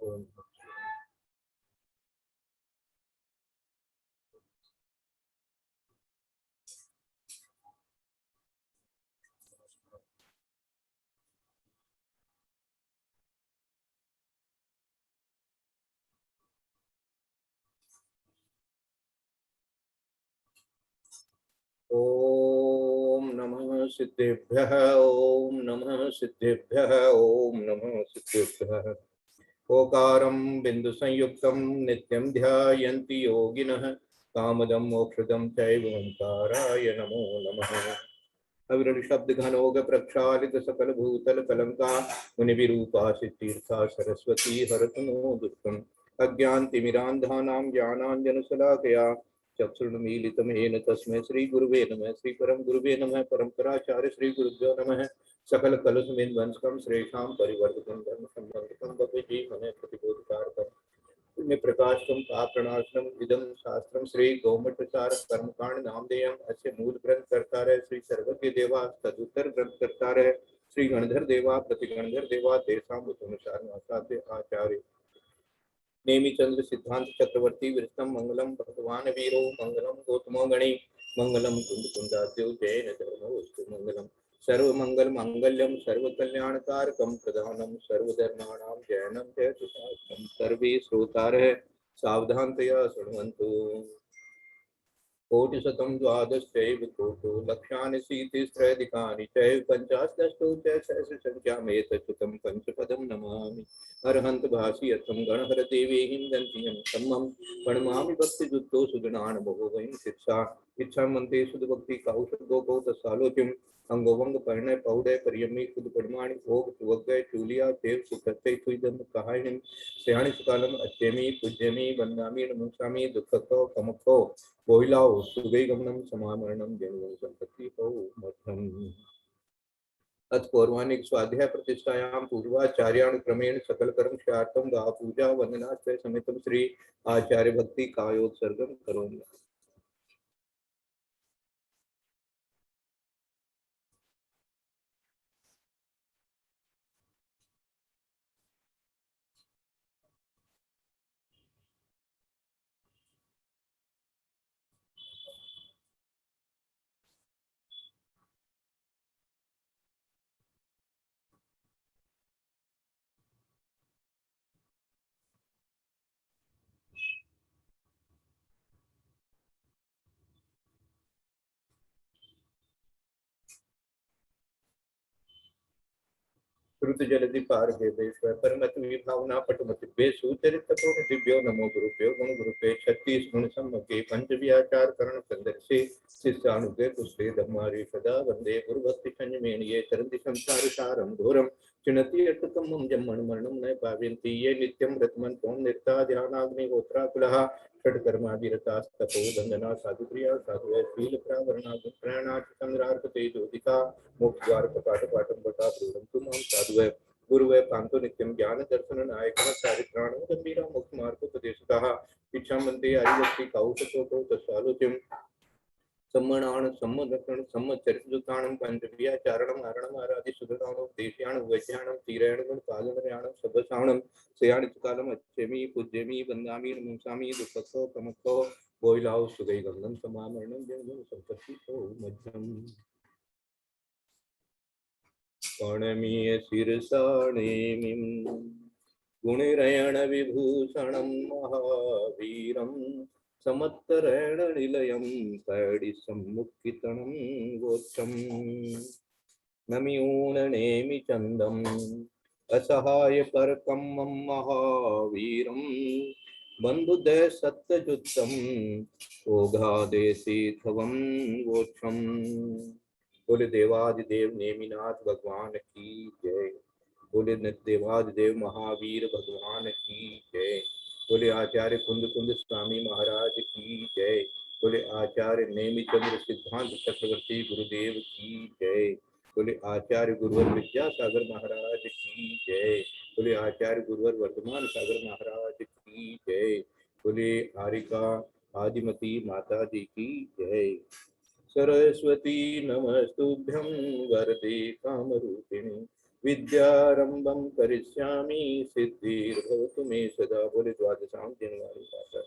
ओम ओम नमः सिद्धेभ्यः ओम नमः सिद्धेभ्यः ओम नमः सिद्धेभ्यः। ओकारं बिंदु संयुक्तं नित्यं ध्यायन्ति योगिनः कामदं मोक्षदं चैव ओंकाराय नमो नमः। अविरल शब्द घनोग प्रक्षालित सकल भूतल कलंका मुनि विरूपा सिद्धीर्था सरस्वती हरतनो दुष्टम् अज्ञानतिमिरान्धानां ज्ञानाञ्जनशलाकया चक्षुर्मीलितमेन तस्मै श्री गुरुवे नमः। श्री परम गुरुवे नमः। परम्पराचार्य श्री गुरुभ्यो नमः। सकल कलुषमिन्वंशकं श्रेषां परिवर्तकं धर्म संबंधकं भवे मने प्रतिबोधकारकम् पुण्य प्रकाशकं पापनाशनम इदं शास्त्रम श्री गौमठसार कर्मकांड नामधेयम् अस्य मूल ग्रंथ कर्तारः श्री सर्वज्ञ देवा तदुत्तर ग्रंथ कर्तारः श्री गणधर देवा प्रतिगणधर देवा तेषां उत्तमसार आचार्य आचार्य नेमिचंद्र सिद्धांत चक्रवर्ती विरतम मंगलम भगवान वीरो मंगलम गौतमो गणे मंगलम कुंद कुंदाद्यो जैन धर्मोस्तु मंगलम सर्वमंगल मांगल्यम सर्वकल्याणकारकम प्रधानम सर्वधर्माणां जैनम जयतु शास्त्रम सर्वे श्रोतारः सावधानतया शृण्वन्तु। कोटिशतं द्वादशैव कोटो लक्षानि शीतिस्त्रधिकानि चैव पञ्चाशदष्टौ च सहस्रसङ्ख्यामेतच्युतं पंचपदं नमामि। अर्हन्त भाषि यत्तं गणहर देवीं दन्तियं सम्मं प्रणमामि भक्तियुक्तो सुगणान् भोगो वयं शिक्षा इच्छामन्ते सुधभक्ति कौशलो तत्सालोक्यम् अंगोवंग परिणय पौडय परियमी खुद परिमाणी भोग सुवग्गय चूलिया देव सुखते सुइदम कहायिम श्याणि सुकालम अच्छेमी पूज्यमी वंदामी नमुसामी दुखतो कमको बोहिलाओ सुगई गमनम समामरणम जन्म संपत्ति हो मध्यम। अथ पौर्वाणिक स्वाध्याय प्रतिष्ठायां पूर्वाचार्याण क्रमेण सकल कर्म क्षयार्थम गा पूजा वंदना समेतम श्री आचार्य भक्ति कायोत्सर्गम करोमि। श्रुत जलधि पार भेदेश्वर परमत विभावना पटमति बेसुचरित तपोन दिव्यो नमो गुरुभ्यो गुण गुरुपे 36 गुण सम्मके पंच व्याचार करण संदर्शे शिष्यानुगे पुष्टे धम्मारि सदा वंदे गुरु भक्ति संयमेन ये चरन्ति संसार सारम घोरम चिनति अटकम जम्मन मरणम न पावयन्ति ये नित्यं रतमन त्वं निर्ता ध्यानाग्नि गोत्राकुलः षट्कर्माभिरतास्तपो बंधना साधुप्रिया साधु शील प्रावरणा गुणप्राणा चंद्रार्क तेजोदिता मोक्षद्वार कपाट पाटम बता प्रेरंतु मां साधुवे गुरुवे कांतो नित्यं ज्ञान दर्शन नायकः चारित्राणं गंभीरा मोक्ष मार्गोपदेशकः इच्छामन्ते हरिभक्ति कौशको तस्सालोच्यं सम्मणान सम्मदर्शन सम्मचरितजुताणं पंचव्याचारणं हरणं आराधि सुधराणं देश्याणं वैश्याणं तीरायणं पालनयाणं सभसाणं शयाणिकालम अच्छेमी पूज्यमी वंदामी नमसामी दुःखो कमको बोइलाओ सुगई गंधम समामरणं जन्म संपत्ति हो मध्यम। कर्णमीय शीर्षाणेमिं गुणिरयण विभूषणं महावीरं समत्तरेण निलयं पैडिसम्मुखितनं गोत्रं नमिऊननेमि चन्दम् असहाय परकं महावीरं बन्धुदय सत्यजुत्तम् ओघादेशीथवं गोत्रम्। बोले देवादिदेव नेमिनाथ भगवान की जय। बोले देवादिदेव महावीर भगवान की जय। बोले आचार्य कुंद कुंद स्वामी महाराज की जय। बोले आचार्य नेमिचंद्र सिद्धांत चक्रवर्ती गुरुदेव की जय। बोले आचार्य गुरुवर विद्यासागर महाराज की जय। बोले आचार्य गुरुवर वर्धमान सागर महाराज की जय। बोले आरिका आदिमती माता जी की जय। सरस्वती नमस्तुभ्यं वरदे कामरूपिणी विद्यारंभं करिष्यामि सिद्धिर्भवतु मे सदा। बोले द्वादशां दिन वाली गाथा।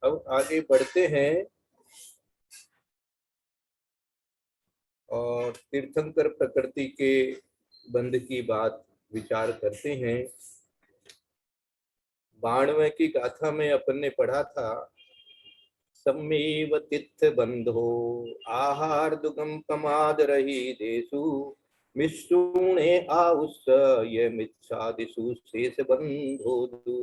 अब आगे बढ़ते हैं और तीर्थंकर प्रकृति के बंध की बात विचार करते हैं। 92 की गाथा में अपन ने पढ़ा था, सम्मेव तिथ बंधो आहार दुगम प्रमाद रही देशु मिश्रूणे आउस ये मिच्छादिशु शेष बंधो दु।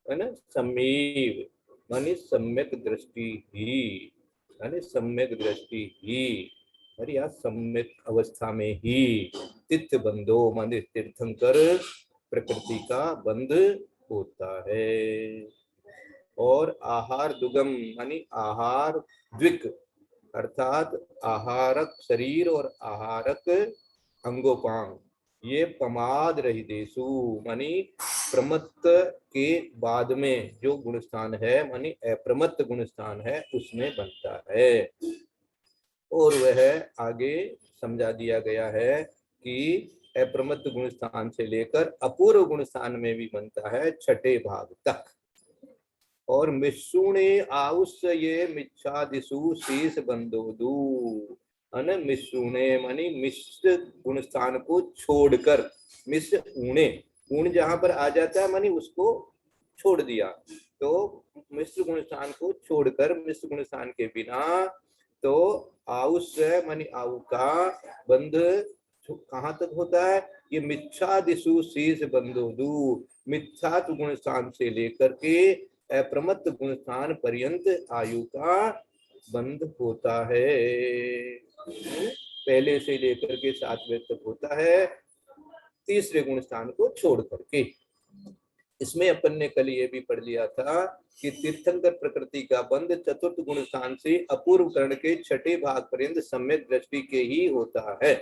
है ना, सम्मेव मानी सम्यक दृष्टि ही, यानी सम्यक दृष्टि ही, और या सम्यक अवस्था में ही तिथ बंधो माने तीर्थंकर प्रकृति का बंध होता है। और आहार दुगम मानी आहार द्विक, अर्थात आहारक शरीर और आहारक अंगोपांग, ये प्रमाद रहितेषु मानी प्रमत्त के बाद में जो गुण स्थान है मानी अप्रमत्त गुण स्थान है उसमें बनता है। और वह आगे समझा दिया गया है कि अप्रमत्त गुण स्थान से लेकर अपूर्व गुण स्थान में भी बनता है, छठे भाग तक। और मिश्रूणे आउस ये मिच्छादिशु शेष बंधोदू, मिश्रूणे मानी मिश्र गुण स्थान को छोड़कर, मिश्र ऊणे, ऊण जहां पर आ जाता है मानी उसको छोड़ दिया, तो मिश्र गुण स्थान को छोड़कर मिश्र गुण स्थान के बिना, तो आउस मानी आउ का बंध कहाँ तक होता है, ये मिच्छादिशु शेष बंधोदू, मिथ्यात्व गुण स्थान से लेकर के अप्रमत्त गुण स्थान पर्यंत आयु का बंध होता है। पहले से लेकर के 7वें तक होता है, तीसरे गुण स्थान को छोड़ करके। इसमें अपन ने कल ये भी पढ़ लिया था कि तीर्थंकर प्रकृति का बंध चतुर्थ गुण स्थान से अपूर्व कर्ण के छठे भाग पर्यंत सम्यक दृष्टि के ही होता है।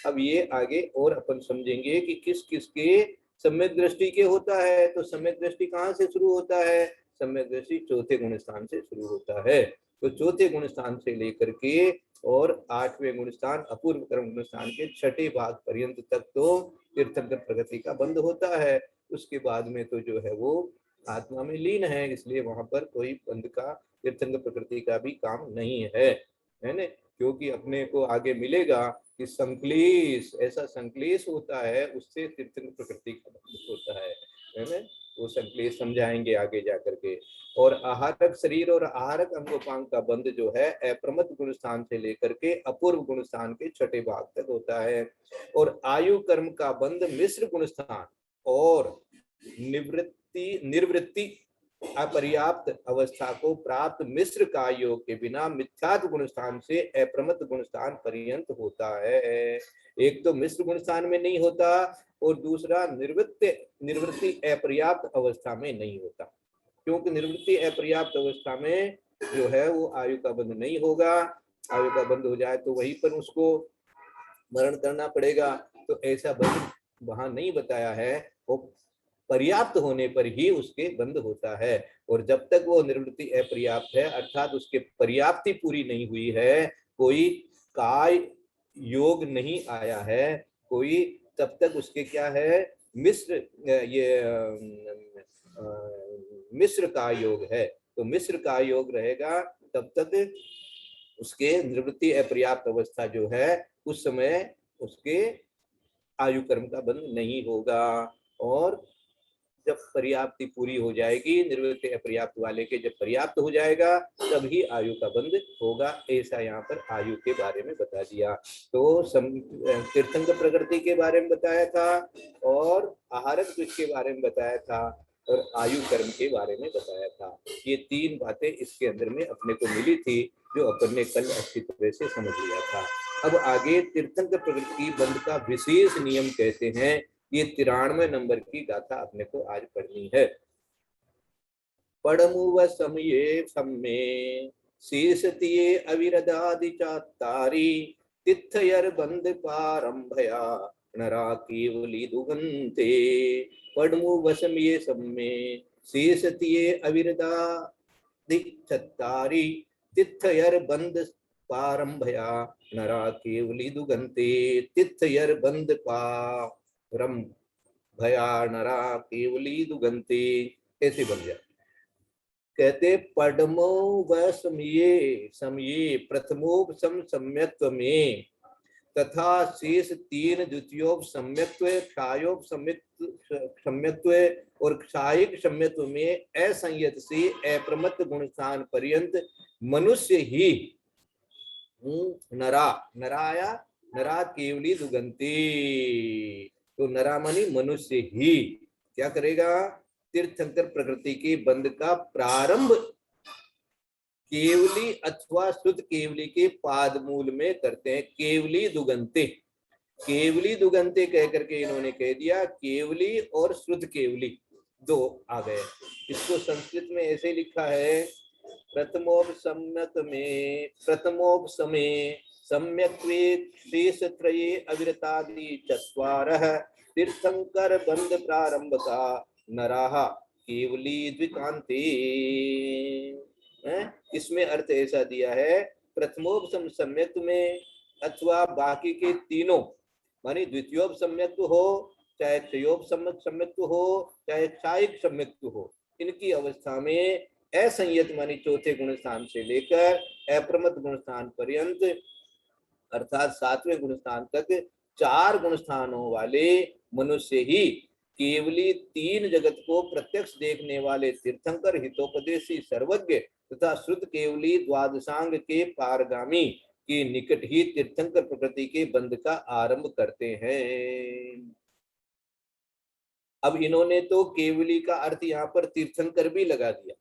अब ये आगे और अपन समझेंगे कि किस किस के सम्यक दृष्टि के होता है। तो सम्यक दृष्टि कहाँ से शुरू होता है, सम्यक दृष्टि चौथे गुण स्थान से शुरू होता है। तो चौथे गुण स्थान से लेकर के और 8वें गुण स्थान अपूर्व कर्म गुण स्थान के छठे भाग पर्यंत तक तो तीर्थंकर प्रकृति का बंध होता है। उसके बाद में तो जो है वो आत्मा में लीन है, इसलिए वहां पर कोई बंध का तीर्थंकर प्रकृति का भी काम नहीं है ना। क्योंकि अपने को आगे मिलेगा कि संक्लेश, ऐसा संक्लेश होता है उससे तीर्थंकर प्रकृति का बंध होता है ना। वो संक्लेश समझाएंगे आगे जाकर के। और आहारक शरीर और आहारक अंगोपांग का बंध जो है अप्रमत्त गुण स्थान से लेकर के अपूर्व गुण स्थान के छठे भाग तक होता है। और आयु कर्म का बंध मिश्र गुण स्थान और निर्वृत्ति अपर्याप्त अवस्था को प्राप्त मिश्र का योग के बिना मिथ्यात्व गुण स्थान से अप्रमत्त गुण स्थान पर्यंत होता है। एक तो मिश्र गुण स्थान में नहीं होता और दूसरा निर्वृत्ति अपर्याप्त अवस्था में नहीं होता। क्योंकि निर्वृत्ति अपर्याप्त अवस्था में जो है वो आयु का बंध नहीं होगा। आयु का बंध हो जाए तो वहीं पर उसको मरण करना पड़ेगा। तो ऐसा बंध वहां नहीं बताया है, वो पर्याप्त होने पर ही उसके बंध होता है। और जब तक वो निवृत्ति अपर्याप्त है अर्थात उसके पर्याप्ति पूरी नहीं हुई है, कोई काय योग नहीं आया है, कोई तब तक उसके क्या है मिश्र, ये मिश्र का योग है। तो मिश्र का योग रहेगा तब तक उसके निवृत्ति अपर्याप्त अवस्था जो है उस समय उसके आयु कर्म का बंध नहीं होगा। और जब पर्याप्ति पूरी हो जाएगी, निवृत्ति अपर्याप्त वाले के जब पर्याप्त हो जाएगा तभी आयु का बंध होगा। ऐसा यहाँ पर आयु के बारे में बता दिया। तो तीर्थंकर प्रकृति के बारे में बताया था और आहारक द्विज के बारे में बताया था और आयु कर्म के बारे में बताया था। ये तीन बातें इसके अंदर में अपने को मिली थी जो अपन ने कल अच्छी तरह से समझ लिया था। अब आगे तीर्थंकर प्रकृति बंध का विशेष नियम कहते हैं, ये 93 नंबर की गाथा अपने को आज पढ़नी है। पढ़मुव समये सम्मे शेषतिये अविरदादि चात्तारी तिथयर बंध पारंभया नरा केवली दुगंते। पढ़मुव समये सम्मे शेषतिये अविरदा चत्तारि तिथयर बंद पारंभया नरा केवली दुगंते तिथयर बंद पारम भया नरा केवली दुगंते, ऐसे बन जाए। कहते पडमो व समये समये प्रथमोपसम सम्यत्व में तथा शेष तीन द्वितीयोप सम्यत्व क्षायोप सम्यत्व और क्षायिक सम्यत्व में असंयत से अप्रमत्त गुणस्थान पर्यंत मनुष्य ही नरा नराया नरा केवली दुगंती। तो नरा मानी मनुष्य ही क्या करेगा, तीर्थंकर प्रकृति के बंध का प्रारंभ केवली अथवा शुद्ध केवली के पाद मूल में करते हैं। केवली दुगंते, केवली दुगंते कह करके इन्होंने कह दिया, केवली और शुद्ध केवली दो आ गए। इसको संस्कृत में ऐसे लिखा है, प्रथमोपसम्यक में प्रथमोपसमे सम्यक्त्वे शेषत्रये अविरतादि चत्वारः तीर्थंकर बंध प्रारंभ का नराः केवली द्विकांते। इसमें अर्थ ऐसा दिया है, प्रथमोपसम सम्यक्त्व में अथवा बाकी के तीनों मानी द्वितीयोप सम्यक्त्व हो चाहे त्रयोप सम्यक्त्व हो चाहे क्षायिक सम्यक्त्व हो, इनकी अवस्था में असंयत मानी चौथे गुण स्थान से लेकर अप्रमत्त गुण स्थान पर्यंत अर्थात सातवें गुण स्थान तक चार गुण स्थानों वाले मनुष्य ही केवली तीन जगत को प्रत्यक्ष देखने वाले तीर्थंकर हितोपदेशी सर्वज्ञ तथा श्रुत केवली द्वादशांग के पारगामी के निकट ही तीर्थंकर प्रकृति के बंध का आरंभ करते हैं। अब इन्होंने तो केवली का अर्थ यहाँ पर तीर्थंकर भी लगा दिया।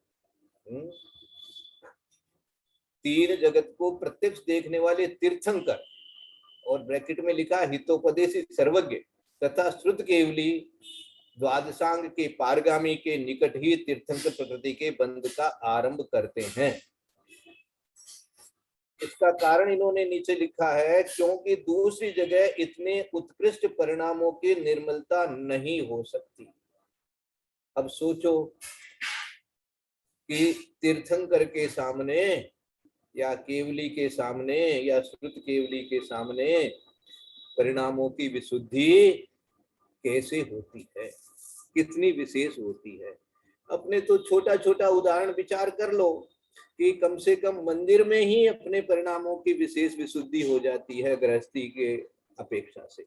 तीन जगत को प्रत्यक्ष देखने वाले तीर्थंकर और ब्रैकेट में लिखा हितोपदेशी सर्वज्ञ तथा श्रुत केवली द्वादशांग के पारगामी के निकट ही तीर्थंकर प्रकृति के बंध का आरंभ करते हैं। इसका कारण इन्होंने नीचे लिखा है, क्योंकि दूसरी जगह इतने उत्कृष्ट परिणामों की निर्मलता नहीं हो सकती। अब सोचो कि तीर्थंकर के सामने या केवली के सामने या श्रुत केवली के सामने परिणामों की विशुद्धि कैसे होती है, कितनी विशेष होती है। अपने तो छोटा छोटा उदाहरण विचार कर लो कि कम से कम मंदिर में ही अपने परिणामों की विशेष विशुद्धि हो जाती है गृहस्थी के अपेक्षा से,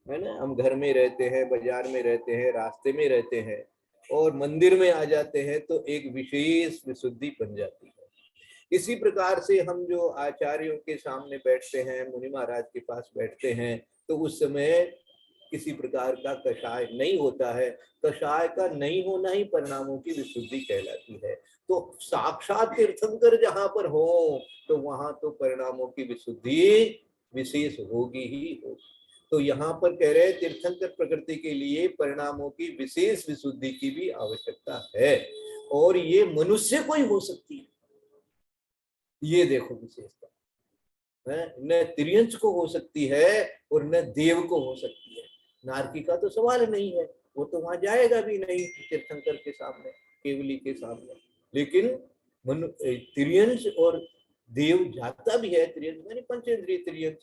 है ना। हम घर में रहते हैं, बाजार में रहते हैं, रास्ते में रहते हैं और मंदिर में आ जाते हैं तो एक विशेष विशुद्धि बन जाती है। इसी प्रकार से हम जो आचार्यों के सामने बैठते हैं, मुनि महाराज के पास बैठते हैं, तो उस समय किसी प्रकार का कषाय नहीं होता है। कषाय का नहीं होना ही परिणामों की विशुद्धि कहलाती है। तो साक्षात तीर्थंकर जहां पर हो तो वहां तो परिणामों की विशुद्धि विशेष होगी ही होगी। तो यहाँ पर कह रहे हैं तीर्थंकर प्रकृति के लिए परिणामों की विशेष विशुद्धि की भी आवश्यकता है, और ये मनुष्य को ही हो सकती है। ये देखो विशेषता, न तिर्यंच को हो सकती है और न देव को हो सकती है। नारकी का तो सवाल नहीं है, वो तो वहां जाएगा भी नहीं तीर्थंकर के सामने, केवली के सामने। लेकिन तिर्यंच और देव जाता भी है। तिर्यंच यानी पंचेंद्रिय तिर्यंच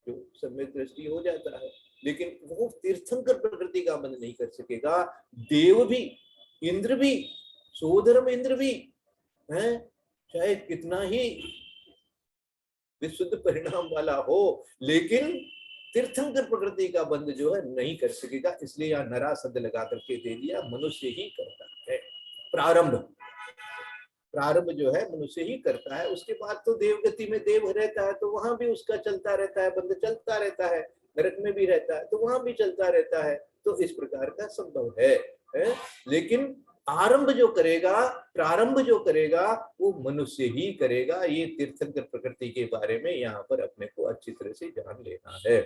जो सम्यक दृष्टि हो जाता है, लेकिन वो तीर्थंकर प्रकृति का बंध नहीं कर सकेगा। देव भी, इंद्र भी, सोधर्म इंद्र भी है, चाहे कितना ही विशुद्ध परिणाम वाला हो, लेकिन तीर्थंकर प्रकृति का बंध जो है नहीं कर सकेगा। इसलिए यहाँ नरा शब्द लगा करके दे दिया, मनुष्य ही करता है। प्रारंभ जो है मनुष्य ही करता है। उसके बाद तो देवगति में देव रहता है तो वहां भी उसका चलता रहता है, बंध चलता रहता है। नरक में भी रहता है तो वहां भी चलता रहता है। तो इस प्रकार का संभव है? लेकिन आरंभ जो करेगा, प्रारंभ जो करेगा वो मनुष्य ही करेगा। ये तीर्थंकर प्रकृति के बारे में यहाँ पर अपने को अच्छी तरह से जान लेना है।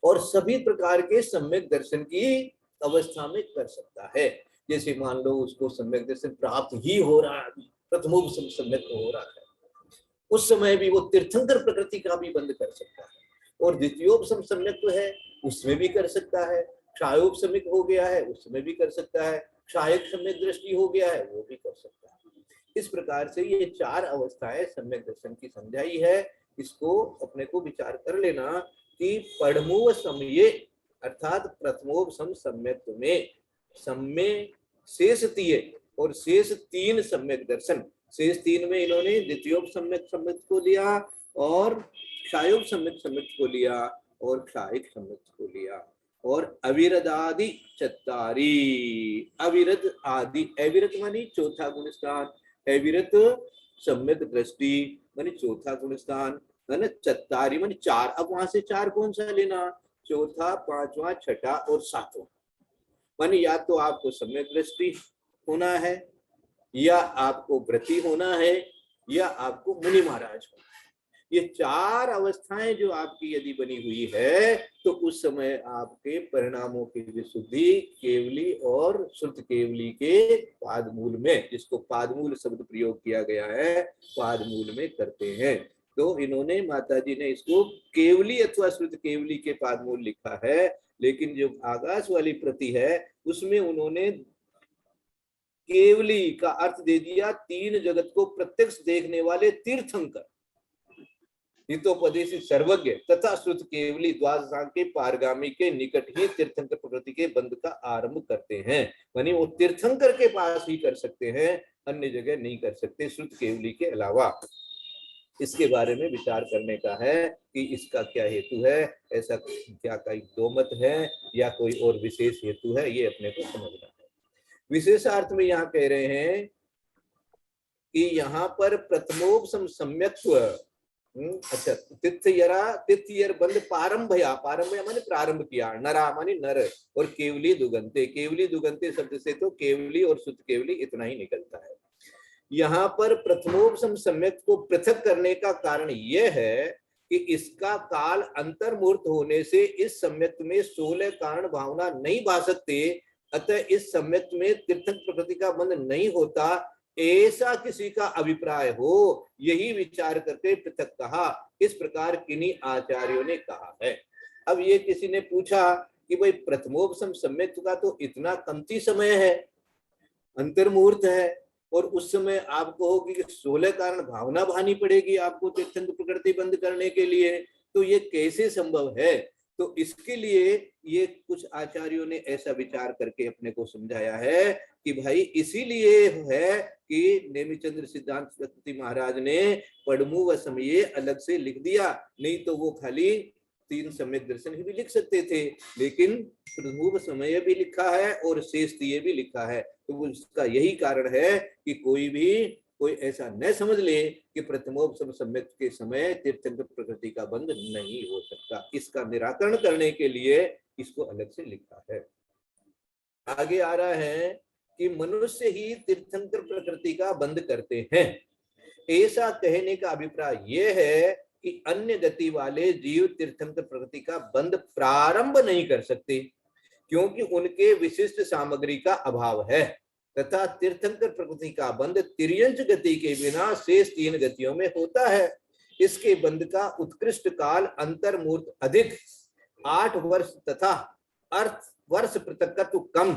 और सभी प्रकार के सम्यक दर्शन की अवस्था में कर सकता है। जैसे मान लो उसको सम्यक दर्शन प्राप्त ही हो रहा है, प्रथमोपसम सम्यक हो रहा है, उस समय भी वो तीर्थंकर प्रकृति का भी बंद कर सकता है। और द्वितीयोपसम सम्यक तो है उसमें भी कर सकता है। क्षायोपसमिक हो गया है उसमें भी कर सकता है। क्षायक सम्यक दृष्टि हो गया है वो भी कर सकता है। इस प्रकार से ये चार अवस्थाएं सम्यक दर्शन की समझाई है। इसको अपने को विचार कर लेना कि पढ़मु समये अर्थात प्रथमोपसम सम्यक्त्व में सम्य शेष तीय और शेष तीन सम्यक दर्शन, शेष तीन में इन्होंने द्वितीयोप सम्यक सम्यक को लिया और क्षायोप सम्यक सम्यक को लिया और क्षायिक सम्यक को लिया और अविरदादि चत्तारी, अविरत आदि, अविरत मानी चौथा गुण स्थान, अविरत सम्यक दृष्टि मानी चौथा गुण स्थान है ना, चत्तारी मानी चार। अब वहां से चार कौन सा लेना, चौथा, पांचवा, छठा और सातवां। मानी या तो आपको सम्यक दृष्टि होना है, या आपको व्रति होना है, या आपको मुनि महाराज होना है। ये चार अवस्थाएं जो आपकी यदि बनी हुई है तो उस समय आपके परिणामों की विशुद्धि केवली और शुद्ध केवली के पादमूल में, जिसको पादमूल शब्द प्रयोग किया गया है, पादमूल में करते हैं। तो इन्होंने, माता जी ने इसको केवली अथवा शुद्ध केवली के पादमूल लिखा है, लेकिन जो आकाश वाली प्रति है उसमें उन्होंने केवली का अर्थ दे दिया तीन जगत को प्रत्यक्ष देखने वाले तीर्थंकर, हितोपदेशी सर्वज्ञ तथा श्रुत केवली द्वादशांग के पारगामी के निकट ही तीर्थंकर प्रकृति के बंध का आरंभ करते हैं। यानी वो तीर्थंकर के पास ही कर सकते हैं, अन्य जगह नहीं कर सकते श्रुत केवली के अलावा। इसके बारे में विचार करने का है कि इसका क्या हेतु है, ऐसा क्या कोई दो मत है या कोई और विशेष हेतु है, ये अपने को समझना है। विशेषार्थ में यहाँ कह रहे हैं कि यहाँ पर प्रथमोपसम सम्यक्त्व, अच्छा, तिथ्यर बंद पारंभया, पारंभया माने प्रारंभ किया, नरा माने नर, और केवली दुगंते, केवली दुगंते शब्द से तो केवली और शुद्ध केवली इतना ही निकलता है। यहाँ पर प्रथमोपसम सम्यक को पृथक करने का कारण यह है कि इसका काल अंतर्मूर्त होने से इस सम्यक में 16 कारण भावना नहीं भा सकते, अतः इस सम्यक में तीर्थंक प्रकृति का बंध नहीं होता, ऐसा किसी का अभिप्राय हो, यही विचार करके पृथक कहा। इस प्रकार किन्हीं आचार्यों ने कहा है। अब ये किसी ने पूछा कि भाई प्रथमोपसम सम्यक का तो इतना कमती समय है, अंतर्मुहूर्त है, और उस समय आपको होगी कि 16 कारण भावना भानी पड़ेगी आपको तीर्थंक प्रकृति बंद करने के लिए, तो ये कैसे संभव है। तो इसके लिए ये कुछ आचार्यों ने ऐसा विचार करके अपने को समझाया है कि भाई इसीलिए है कि नेमिचंद्र सिद्धांत सरस्वती महाराज ने पढ़मु व समये अलग से लिख दिया, नहीं तो वो खाली तीन सम्यक दर्शन ही भी लिख सकते थे, लेकिन पढ़मु व समय भी लिखा है और शेष तीय भी लिखा है। तो उसका यही कारण है कि कोई ऐसा न समझ ले कि प्रथमोपसम सम्यक के समय तीर्थंकर प्रकृति का बंध नहीं हो सकता। इसका निराकरण करने के लिए इसको अलग से लिखा है। आगे आ रहा है कि मनुष्य ही तीर्थंकर प्रकृति का बंध करते हैं। ऐसा कहने का अभिप्राय यह है कि अन्य गति वाले जीव तीर्थंकर प्रकृति का बंध प्रारंभ नहीं कर सकते, क्योंकि उनके विशिष्ट सामग्री का अभाव है, तथा तीर्थंकर प्रकृति का बंध तिर्यंच गति के बिना शेष तीन गतियों में होता है। इसके बंध का उत्कृष्ट काल अंतर्मूर्त अधिक 8 वर्ष तथा अर्थ वर्ष पृथक्त्व कम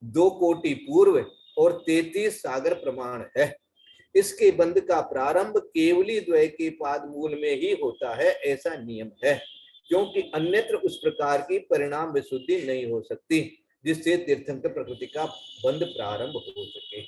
2 कोटि पूर्व और 33 सागर प्रमाण है। इसके बंध का प्रारंभ केवली द्वय के पाद मूल में ही होता है, ऐसा नियम है, क्योंकि अन्यत्र उस प्रकार की परिणाम विशुद्धि नहीं हो सकती जिससे तीर्थंकर प्रकृति का बंध प्रारंभ हो सके।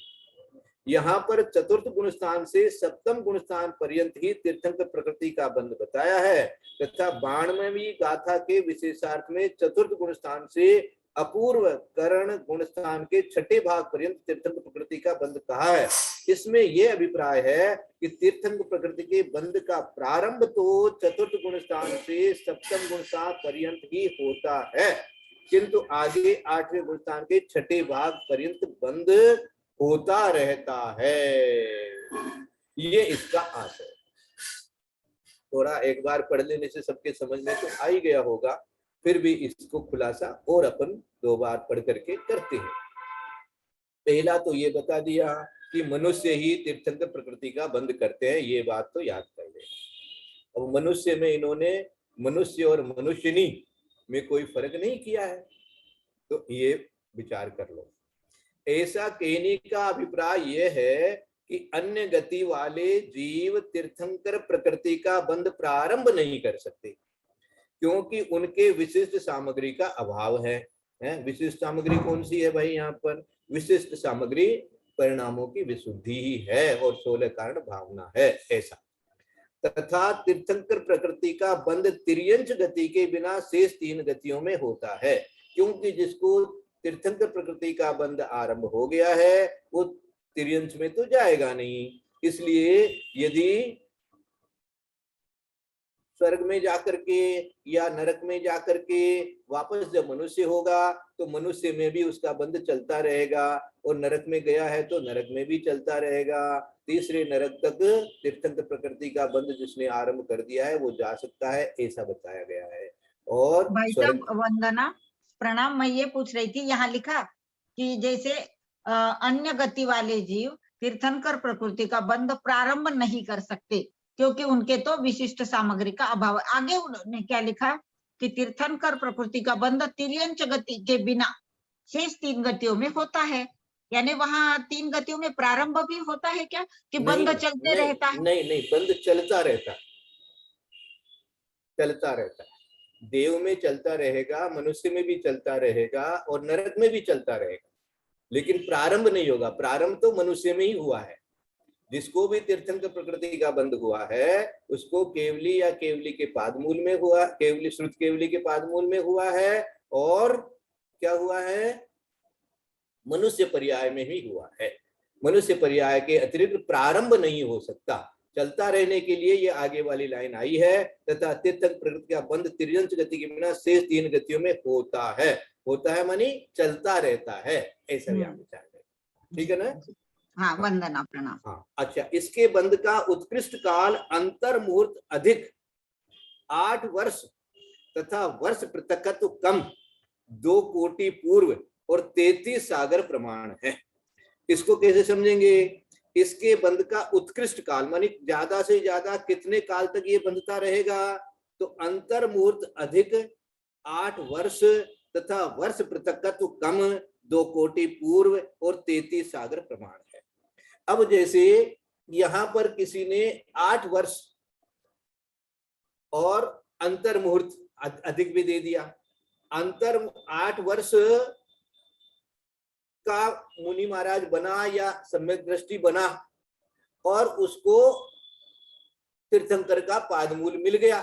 यहाँ पर चतुर्थ गुण स्थान से सप्तम गुण स्थान पर्यंत ही तीर्थंकर प्रकृति का बंध बताया है, तथा 92वीं गाथा के विशेषार्थ में चतुर्थ गुण स्थान से अपूर्व करण गुण स्थान के छठे भाग पर्यंत तीर्थंकर प्रकृति का बंध कहा है। इसमें यह अभिप्राय है कि तीर्थंकर प्रकृति के बंध का प्रारंभ तो चतुर्थ गुण स्थान से सप्तम गुण स्थान पर्यंत ही होता है, किंतु आगे 8वें गुण स्थान के छठे भाग पर्यंत बंध होता रहता है। ये इसका आशय। थोड़ा एक बार पढ़ लेने से सबके समझ में तो आ ही गया होगा, फिर भी इसको खुलासा और अपन 2 बार पढ़ करके करते हैं। पहला तो ये बता दिया कि मनुष्य ही तीर्थंकर प्रकृति का बंध करते हैं, ये बात तो याद कर लेना। अब मनुष्य में इन्होंने मनुष्य और मनुष्यनी में कोई फर्क नहीं किया है, तो ये विचार कर लो। ऐसा कहने का अभिप्राय यह है कि अन्य गति वाले जीव तीर्थंकर प्रकृति का बंध प्रारंभ नहीं कर सकते, क्योंकि उनके विशिष्ट सामग्री का अभाव है। विशिष्ट सामग्री कौन सी है भाई? यहाँ पर विशिष्ट सामग्री परिणामों की विशुद्धि ही है और 16 कारण भावना है, ऐसा। तथा तीर्थंकर प्रकृति का बंध तिर्यंच गति के बिना शेष 3 गतियों में होता है, क्योंकि जिसको तीर्थंकर प्रकृति का बंध आरंभ हो गया है वो तिर्यंच में तो जाएगा नहीं। इसलिए यदि स्वर्ग में जाकर के या नरक में जाकर के वापस जब मनुष्य होगा तो मनुष्य में भी उसका बंध चलता रहेगा, और नरक में गया है तो नरक में भी चलता रहेगा। तीसरे नरक तक तीर्थंकर प्रकृति का बंध जिसने आरंभ कर दिया है वो जा सकता है, ऐसा बताया गया है। और भाई साहब वंदना प्रणाम, मैं ये पूछ रही थी, यहाँ लिखा कि जैसे अन्य गति वाले जीव तीर्थंकर प्रकृति का बंध प्रारंभ नहीं कर सकते क्योंकि उनके तो विशिष्ट सामग्री का अभाव है। आगे उन्होंने क्या लिखा कि तीर्थंकर प्रकृति का बंध तिर्यंच गति के बिना शेष 3 गतियों में होता है। यानी वहां 3 गतियों में प्रारंभ भी होता है क्या कि बंध चलते रहता है? नहीं, बंध चलता रहता है, चलता रहता है। देव में चलता रहेगा, मनुष्य में भी चलता रहेगा और नरक में भी चलता रहेगा, लेकिन प्रारंभ नहीं होगा। प्रारंभ तो मनुष्य में ही हुआ है। जिसको भी तीर्थंकर प्रकृति का बंध हुआ है उसको केवली या केवली के पादमूल में हुआ, केवली श्रुत केवली के पादमूल में हुआ है, और क्या हुआ है? मनुष्य पर्याय में ही हुआ है। मनुष्य पर्याय के अतिरिक्त प्रारंभ नहीं हो सकता। चलता रहने के लिए ये आगे वाली लाइन आई है, तथा तीर्थंकर प्रकृति का बंध तिर्यंच गति के बिना शेष 3 गतियों में होता है। होता है मानी चलता रहता है, ऐसा भी विचार है। ठीक है ना? हाँ, वंदना प्रणाम। हाँ, अच्छा। इसके बंध का उत्कृष्ट काल अंतर मुहूर्त अधिक 8 वर्ष तथा वर्ष पृथकत्व कम 2 कोटि पूर्व और 33 सागर प्रमाण है। इसको कैसे समझेंगे? इसके बंध का उत्कृष्ट काल मानी ज्यादा से ज्यादा कितने काल तक ये बंधता रहेगा? तो अंतर मुहूर्त अधिक 8 वर्ष तथा वर्ष पृथकत्व कम 2 कोटि पूर्व और 33 सागर प्रमाण है। अब जैसे यहां पर किसी ने 8 वर्ष और अंतर मुहूर्त अधिक भी दे दिया। अंतर 8 वर्ष का मुनि महाराज बना या सम्यक दृष्टि बना और उसको तीर्थंकर का पादमूल मिल गया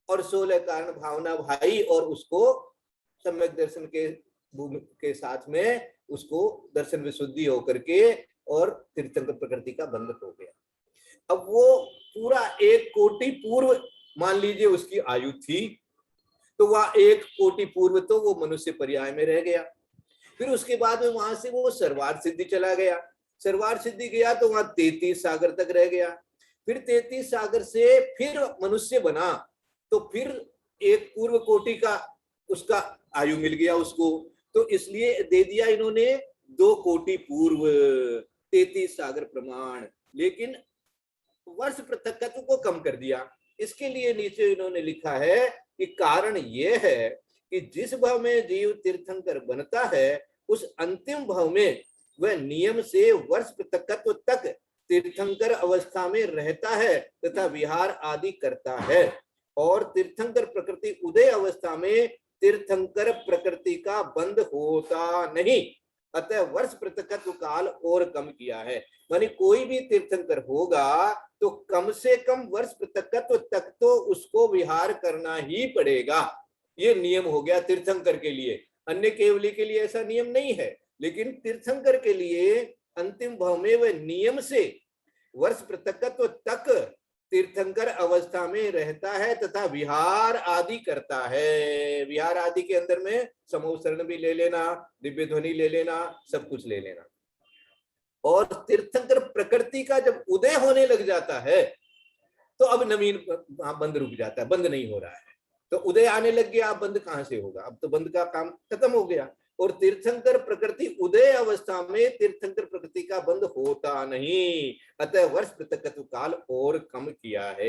और 16 कारण भावना भाई और उसको सम्यक दर्शन के साथ में उसको दर्शन विशुद्धि होकर के और तीर्थंकर प्रकृति का बंध हो गया। अब वो पूरा 1 कोटि पूर्व मान लीजिए उसकी आयु थी, तो वह 1 कोटि पूर्व तो वो मनुष्य पर्याय में रह गया। फिर उसके बाद में वहां से वो सर्वार्थ सिद्धि चला गया। सर्वार्थ सिद्धि गया तो वहां 33 सागर तक रह गया। फिर 33 सागर से फिर मनुष्य बना तो फिर 1 पूर्व कोटि का उसका आयु मिल गया उसको, तो इसलिए दे दिया इन्होंने 2 कोटि पूर्व 33 सागर प्रमाण, लेकिन वर्ष पृथकत्व को कम कर दिया। इसके लिए नीचे इन्होंने लिखा है कि कारण यह है कि जिस भाव में जीव तीर्थंकर बनता है उस अंतिम भाव में वह नियम से वर्ष पृथकत्व तक तीर्थंकर अवस्था में रहता है तथा विहार आदि करता है, और तीर्थंकर प्रकृति उदय अवस्था में तीर्थंकर प्रकृति का बंध होता नहीं। अतः वर्ष पृथकत्व काल और कम किया है। मानी कोई भी तीर्थंकर होगा तो कम से कम वर्ष पृथकत्व तक तो उसको विहार करना ही पड़ेगा। ये नियम हो गया तीर्थंकर के लिए। अन्य केवली के लिए ऐसा नियम नहीं है, लेकिन तीर्थंकर के लिए अंतिम भाव में वह नियम से वर्ष पृथकत्व तक तीर्थंकर अवस्था में रहता है तथा विहार आदि करता है। विहार आदि के अंदर में समूह शरण भी ले लेना, दिव्य ध्वनि ले लेना, सब कुछ ले लेना। और तीर्थंकर प्रकृति का जब उदय होने लग जाता है तो अब नवीन बंद रुक जाता है, बंद नहीं हो रहा है। तो उदय आने लग गया, अब बंद कहां से होगा? अब तो बंद का काम खत्म हो गया। और तीर्थंकर प्रकृति उदय अवस्था में तीर्थंकर प्रकृति का बंध होता नहीं, अतः वर्ष पृथकत्व काल और कम किया है।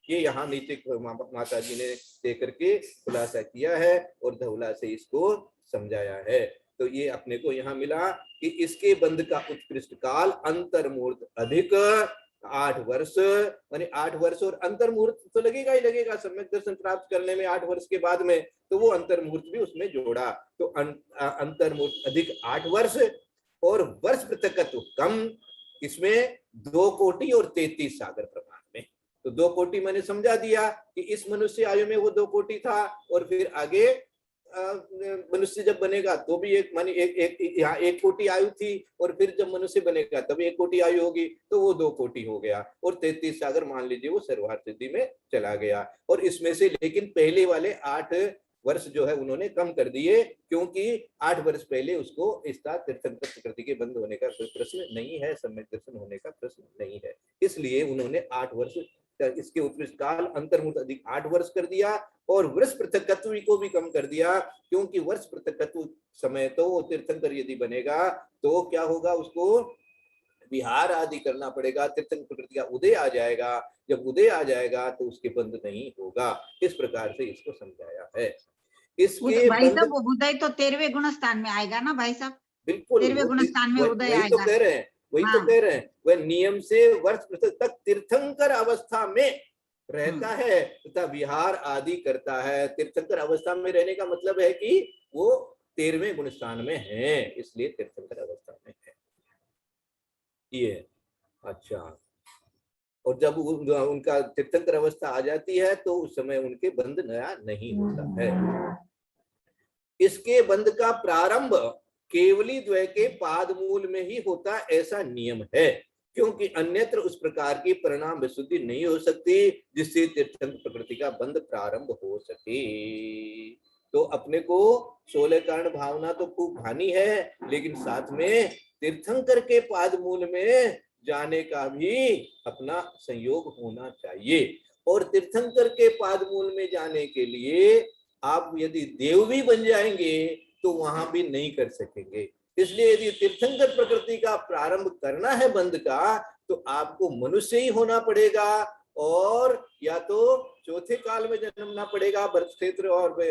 ये यहाँ नीचे माता जी ने दे करके खुलासा किया है और धौला से इसको समझाया है। तो ये अपने को यहाँ मिला कि इसके बंध का उत्कृष्ट काल अंतर्मुहूर्त अधिक 8 वर्ष, यानी 8 वर्ष और अंतर्मुहूर्त तो लगेगा ही लगेगा सम्यक दर्शन प्राप्त करने में 8 वर्ष के बाद में, तो वो अंतर्मुहूर्त भी उसमें जोड़ा। तो अंतर्मुहूर्त अधिक 8 वर्ष और वर्ष पृथकत्व कम, इसमें 2 कोटि और 33 सागर प्रमाण में। तो 2 कोटि मैंने समझा दिया कि इस मनुष्य आयु में वो 2 कोटि था, और फिर आगे मनुष्य जब बनेगा तो भी एक मानी एक यहाँ 1 कोटि आयु थी, और फिर जब मनुष्य बनेगा तब 1 कोटि आयु होगी, तो वो 2 कोटि हो गया। और 33 सागर मान लीजिए वो सर्वार्थ सिद्धि में चला गया। और इसमें से लेकिन पहले वाले 8 वर्ष जो है उन्होंने कम कर दिए, क्योंकि 8 वर्ष पहले उसको इसका तीर्थंकर प्रकृति के बंद होने का कोई प्रश्न नहीं है, सम्यक दर्शन होने का प्रश्न नहीं है, इसलिए उन्होंने 8 वर्ष इसके उत्कृष्ट काल अंतर्मुहूर्त अधिक 8 वर्ष कर दिया, और वर्ष पृथकत्व को भी कम कर दिया, क्योंकि वर्ष पृथकत्व समय तो वो तीर्थंकर यदि बनेगा तो क्या होगा, उसको विहार आदि करना पड़ेगा, तीर्थंकर प्रकृति का उदय आ जाएगा, जब उदय आ जाएगा तो उसके बंध नहीं होगा। इस प्रकार से इसको समझाया है। इसके भाई साहब उदय तो 13वें गुण स्थान में आएगा ना भाई साहब? बिल्कुल 13वें गुण स्थान में उदय वही आएगा। तो कह रहे हैं, वही तो कह रहे हैं, वह नियम से वर्ष पृथक तक तीर्थंकर अवस्था में रहता है तथा विहार आदि करता है। तीर्थंकर अवस्था में रहने का मतलब है कि वो 13वें गुण स्थान में है, इसलिए तीर्थंकर अवस्था में है ये। अच्छा, और जब उनका तीर्थंकर अवस्था आ जाती है तो उस समय उनके बंध नया नहीं होता है। इसके बंध का प्रारंभ केवली द्वय के पाद मूल में ही होता, ऐसा नियम है, क्योंकि अन्यत्र उस प्रकार की परिणाम विशुद्धि नहीं हो सकती जिससे तीर्थंकर प्रकृति का बंध प्रारंभ हो सके। तो अपने को 16 कारण भावना तो खूब भानी है, लेकिन साथ में तीर्थंकर के पाद मूल में जाने का भी अपना संयोग होना चाहिए। और तीर्थंकर के पाद मूल में जाने के लिए आप यदि देव भी बन जाएंगे तो वहां भी नहीं कर सकेंगे। इसलिए यदि तीर्थंकर प्रकृति का प्रारंभ करना है बंध का, तो आपको मनुष्य ही होना पड़ेगा, और या तो चौथे काल में जन्मना पड़ेगा भरत क्षेत्र और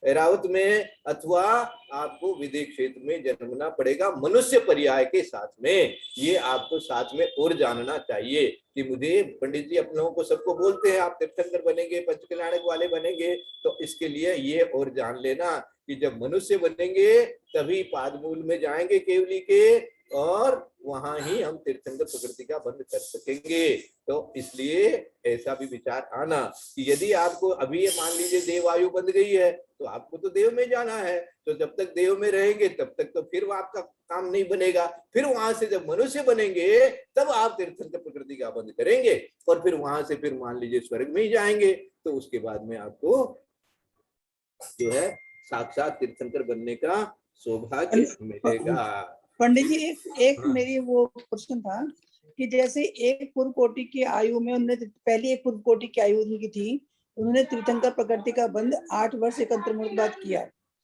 ऐरावत में, अथवा आपको विदेह क्षेत्र में जन्मना पड़ेगा मनुष्य पर्याय के साथ में। ये आपको साथ में और जानना चाहिए कि मुझे पंडित जी अपनों को सबको बोलते हैं आप तीर्थंकर बनेंगे, पंचकल्याणक वाले बनेंगे, तो इसके लिए ये और जान लेना कि जब मनुष्य बनेंगे तभी पादमूल में जाएंगे केवली के, और वहां ही हम तीर्थंकर प्रकृति का बंध कर सकेंगे। तो इसलिए ऐसा भी विचार आना कि यदि आपको अभी ये मान लीजिए देव आयु बंध गई है तो आपको तो देव में जाना है, तो जब तक देव में रहेंगे तब तक तो फिर आपका काम नहीं बनेगा। फिर वहां से जब मनुष्य बनेंगे तब आप तीर्थंकर प्रकृति का बंध करेंगे, और फिर वहां से फिर मान लीजिए स्वर्ग में ही जाएंगे, तो उसके बाद में आपको जो है साक्षात तीर्थंकर बनने का सौभाग्य मिलेगा। पंडित जी एक मेरी वो प्रश्न था कि जैसे एक पूर्व कोटि की आयु में उन्होंने पहली एक पूर्व कोटि की आयु उनकी थी, उन्होंने तीर्थंकर प्रकृति का बंध 8 वर्ष एक अंतर्मुहूर्त बाद किया